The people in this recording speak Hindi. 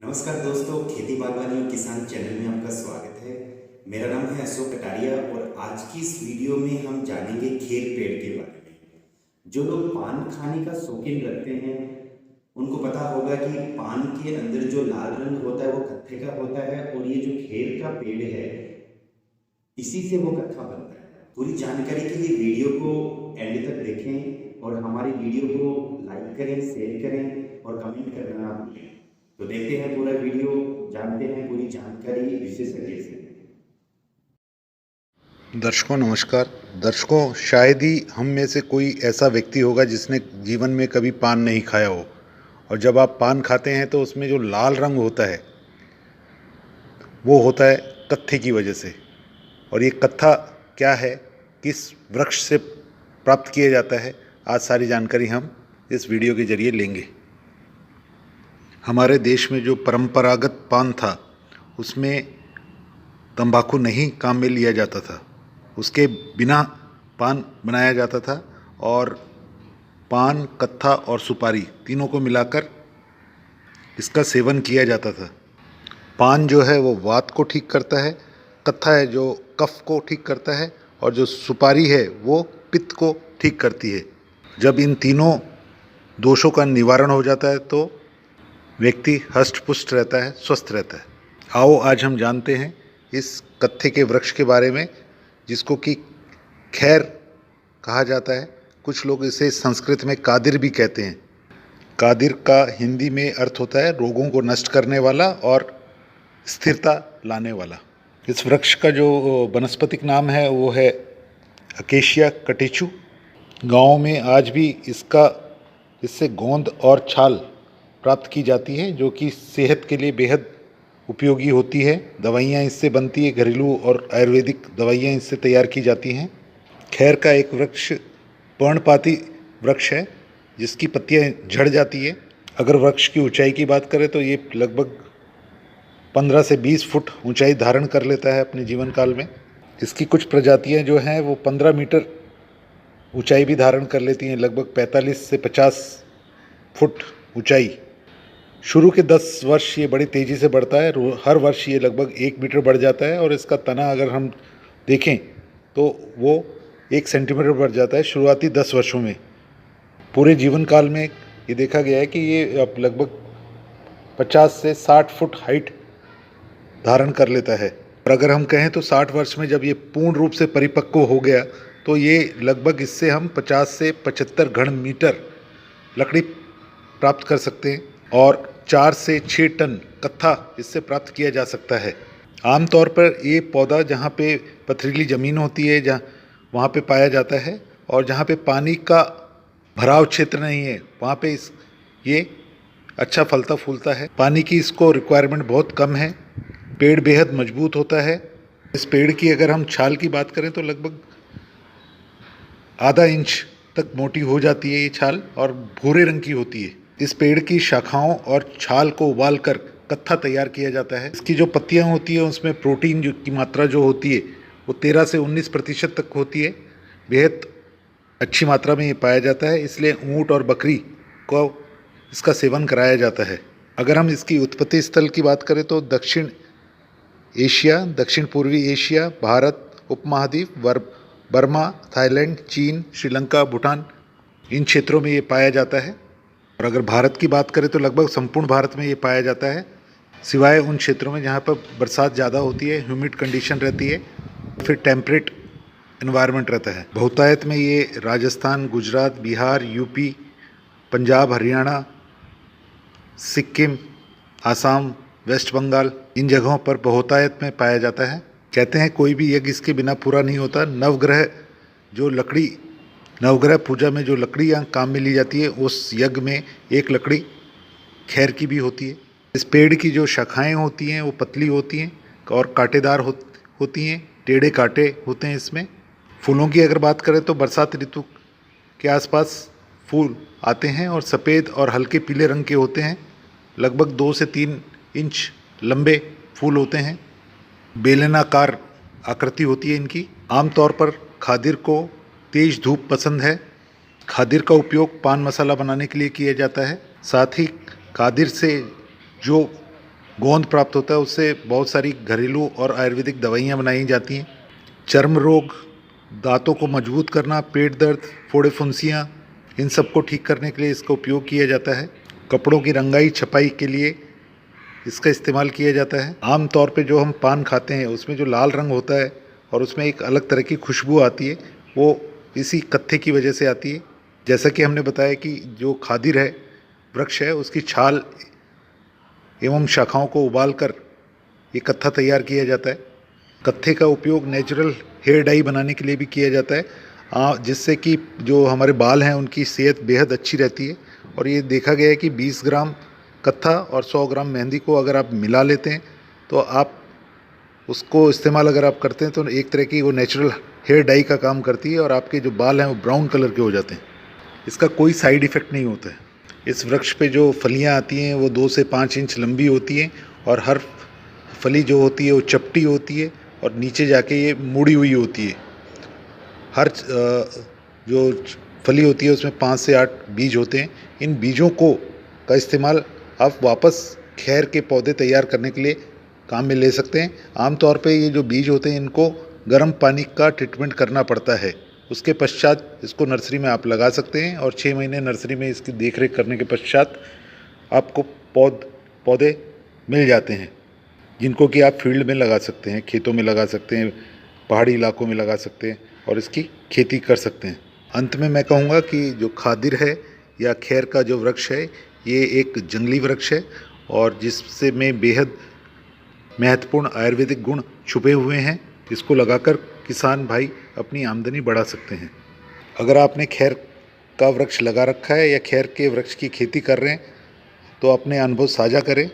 नमस्कार दोस्तों, खेती बागवानी और किसान चैनल में आपका स्वागत है। मेरा नाम है अशोक कटारिया और आज की इस वीडियो में हम जानेंगे खेर पेड़ के बारे में। जो लोग पान खाने का शौकीन रखते हैं उनको पता होगा कि पान के अंदर जो लाल रंग होता है वो कत्थे का होता है और ये जो खेर का पेड़ है इसी से वो कत्था बनता है। पूरी जानकारी के लिए वीडियो को एंड तक देखें और हमारी वीडियो को लाइक करें, शेयर करें और कमेंट करना ना भूलें। तो देखते हैं पूरा वीडियो, जानते हैं पूरी जानकारी विशेषज्ञ से। दर्शकों नमस्कार। दर्शकों, शायद ही हम में से कोई ऐसा व्यक्ति होगा जिसने जीवन में कभी पान नहीं खाया हो। और जब आप पान खाते हैं तो उसमें जो लाल रंग होता है वो होता है कत्थे की वजह से। और ये कत्था क्या है, किस वृक्ष से प्राप्त किया जाता है, आज सारी जानकारी हम इस वीडियो के जरिए लेंगे। हमारे देश में जो परंपरागत पान था उसमें तंबाकू नहीं काम में लिया जाता था, उसके बिना पान बनाया जाता था और पान, कत्था और सुपारी तीनों को मिलाकर इसका सेवन किया जाता था। पान जो है वो वात को ठीक करता है, कत्था है जो कफ को ठीक करता है और जो सुपारी है वो पित्त को ठीक करती है। जब इन तीनों दोषों का निवारण हो जाता है तो व्यक्ति हष्ट-पुष्ट रहता है, स्वस्थ रहता है। आओ आज हम जानते हैं इस कत्थे के वृक्ष के बारे में, जिसको कि खैर कहा जाता है। कुछ लोग इसे संस्कृत में कादिर भी कहते हैं। कादिर का हिंदी में अर्थ होता है रोगों को नष्ट करने वाला और स्थिरता लाने वाला। इस वृक्ष का जो वनस्पतिक नाम है वो है अकेशिया कटेचु। गाँव में आज भी इससे गोंद और छाल प्राप्त की जाती है, जो कि सेहत के लिए बेहद उपयोगी होती है। दवाइयाँ इससे बनती है, घरेलू और आयुर्वेदिक दवाइयाँ इससे तैयार की जाती हैं। खैर का एक वृक्ष पर्णपाती वृक्ष है जिसकी पत्तियाँ झड़ जाती है। अगर वृक्ष की ऊंचाई की बात करें तो ये लगभग 15 से 20 फुट ऊंचाई धारण कर लेता है अपने जीवन काल में। इसकी कुछ प्रजातियाँ जो हैं वो 15 मीटर ऊंचाई भी धारण कर लेती हैं, लगभग 45 से 50 फुट ऊंचाई। शुरू के 10 वर्ष ये बड़ी तेज़ी से बढ़ता है, हर वर्ष ये लगभग 1 मीटर बढ़ जाता है और इसका तना अगर हम देखें तो वो 1 सेंटीमीटर बढ़ जाता है शुरुआती 10 वर्षों में। पूरे जीवन काल में ये देखा गया है कि ये अब लगभग 50 से 60 फुट हाइट धारण कर लेता है। और अगर हम कहें तो 60 वर्ष में जब ये पूर्ण रूप से परिपक्व हो गया तो ये लगभग इससे हम 50 से 75 घन मीटर लकड़ी प्राप्त कर सकते हैं और 4 से 6 टन कत्था इससे प्राप्त किया जा सकता है। आमतौर पर ये पौधा जहाँ पे पथरीली ज़मीन होती है वहाँ पे पाया जाता है और जहाँ पे पानी का भराव क्षेत्र नहीं है वहाँ पे ये अच्छा फलता फूलता है। पानी की इसको रिक्वायरमेंट बहुत कम है। पेड़ बेहद मजबूत होता है। इस पेड़ की अगर हम छाल की बात करें तो लगभग आधा इंच तक मोटी हो जाती है ये छाल और भूरे रंग की होती है। इस पेड़ की शाखाओं और छाल को उबालकर कत्था तैयार किया जाता है। इसकी जो पत्तियां होती है उसमें प्रोटीन की मात्रा जो होती है वो 13 से 19% तक होती है। बेहद अच्छी मात्रा में ये पाया जाता है, इसलिए ऊँट और बकरी को इसका सेवन कराया जाता है। अगर हम इसकी उत्पत्ति स्थल की बात करें तो दक्षिण एशिया, दक्षिण पूर्वी एशिया, भारत उपमहाद्वीप, बर्मा, थाईलैंड, चीन, श्रीलंका, भूटान, इन क्षेत्रों में ये पाया जाता है। और अगर भारत की बात करें तो लगभग संपूर्ण भारत में ये पाया जाता है, सिवाय उन क्षेत्रों में जहाँ पर बरसात ज़्यादा होती है, ह्यूमिड कंडीशन रहती है, फिर टेम्परेट एनवायरनमेंट रहता है। बहुतायत में ये राजस्थान, गुजरात, बिहार, यूपी, पंजाब, हरियाणा, सिक्किम, आसाम, वेस्ट बंगाल, इन जगहों पर बहुतायत में पाया जाता है। कहते हैं कोई भी यज्ञ इसके बिना पूरा नहीं होता। नवग्रह पूजा में जो लकड़ियाँ काम में ली जाती है उस यज्ञ में एक लकड़ी खैर की भी होती है। इस पेड़ की जो शाखाएं होती हैं वो पतली होती हैं और कांटेदार होती हैं, टेढ़े कांटे होते हैं इसमें। फूलों की अगर बात करें तो बरसात ऋतु के आसपास फूल आते हैं और सफ़ेद और हल्के पीले रंग के होते हैं। लगभग 2 से 3 इंच लंबे फूल होते हैं। बेलनाकार आकृति होती है इनकी। आमतौर पर खादिर को तेज धूप पसंद है। खादिर का उपयोग पान मसाला बनाने के लिए किया जाता है। साथ ही खादिर से जो गोंद प्राप्त होता है, उससे बहुत सारी घरेलू और आयुर्वेदिक दवाइयाँ बनाई जाती हैं। चर्म रोग, दांतों को मजबूत करना, पेट दर्द, फोड़े फुंसियाँ, इन सब को ठीक करने के लिए इसका उपयोग किया जाता है। कपड़ों की रंगाई छपाई के लिए इसका इस्तेमाल किया जाता है। आम तौर पे जो हम पान खाते हैं उसमें जो लाल रंग होता है और उसमें एक अलग तरह की खुशबू आती है, वो इसी कत्थे की वजह से आती है। जैसा कि हमने बताया कि जो खादिर है, वृक्ष है, उसकी छाल एवं शाखाओं को उबालकर ये कत्था तैयार किया जाता है। कत्थे का उपयोग नेचुरल हेयर डाई बनाने के लिए भी किया जाता है, जिससे कि जो हमारे बाल हैं उनकी सेहत बेहद अच्छी रहती है। और ये देखा गया है कि 20 ग्राम कत्था और 100 ग्राम मेहंदी को अगर आप मिला लेते हैं तो आप उसको इस्तेमाल अगर आप करते हैं तो एक तरह की वो नेचुरल हेयर डाई का काम करती है और आपके जो बाल हैं वो ब्राउन कलर के हो जाते हैं। इसका कोई साइड इफ़ेक्ट नहीं होता है। इस वृक्ष पे जो फलियाँ आती हैं वो 2 से 5 इंच लंबी होती हैं और हर फली जो होती है वो चपटी होती है और नीचे जाके ये मुड़ी हुई होती है। हर जो फली होती है उसमें 5 से 8 बीज होते हैं। इन बीजों को का इस्तेमाल आप वापस खैर के पौधे तैयार करने के लिए काम में ले सकते हैं। आमतौर पे ये जो बीज होते हैं इनको गर्म पानी का ट्रीटमेंट करना पड़ता है। उसके पश्चात इसको नर्सरी में आप लगा सकते हैं और 6 महीने नर्सरी में इसकी देख रेख करने के पश्चात आपको पौधे मिल जाते हैं, जिनको कि आप फील्ड में लगा सकते हैं, खेतों में लगा सकते हैं, पहाड़ी इलाकों में लगा सकते हैं और इसकी खेती कर सकते हैं। अंत में मैं कहूँगा कि जो खादिर है या खैर का जो वृक्ष है, ये एक जंगली वृक्ष है और जिससे में बेहद महत्वपूर्ण आयुर्वेदिक गुण छुपे हुए हैं। इसको लगाकर किसान भाई अपनी आमदनी बढ़ा सकते हैं। अगर आपने खैर का वृक्ष लगा रखा है या खैर के वृक्ष की खेती कर रहे हैं तो अपने अनुभव साझा करें।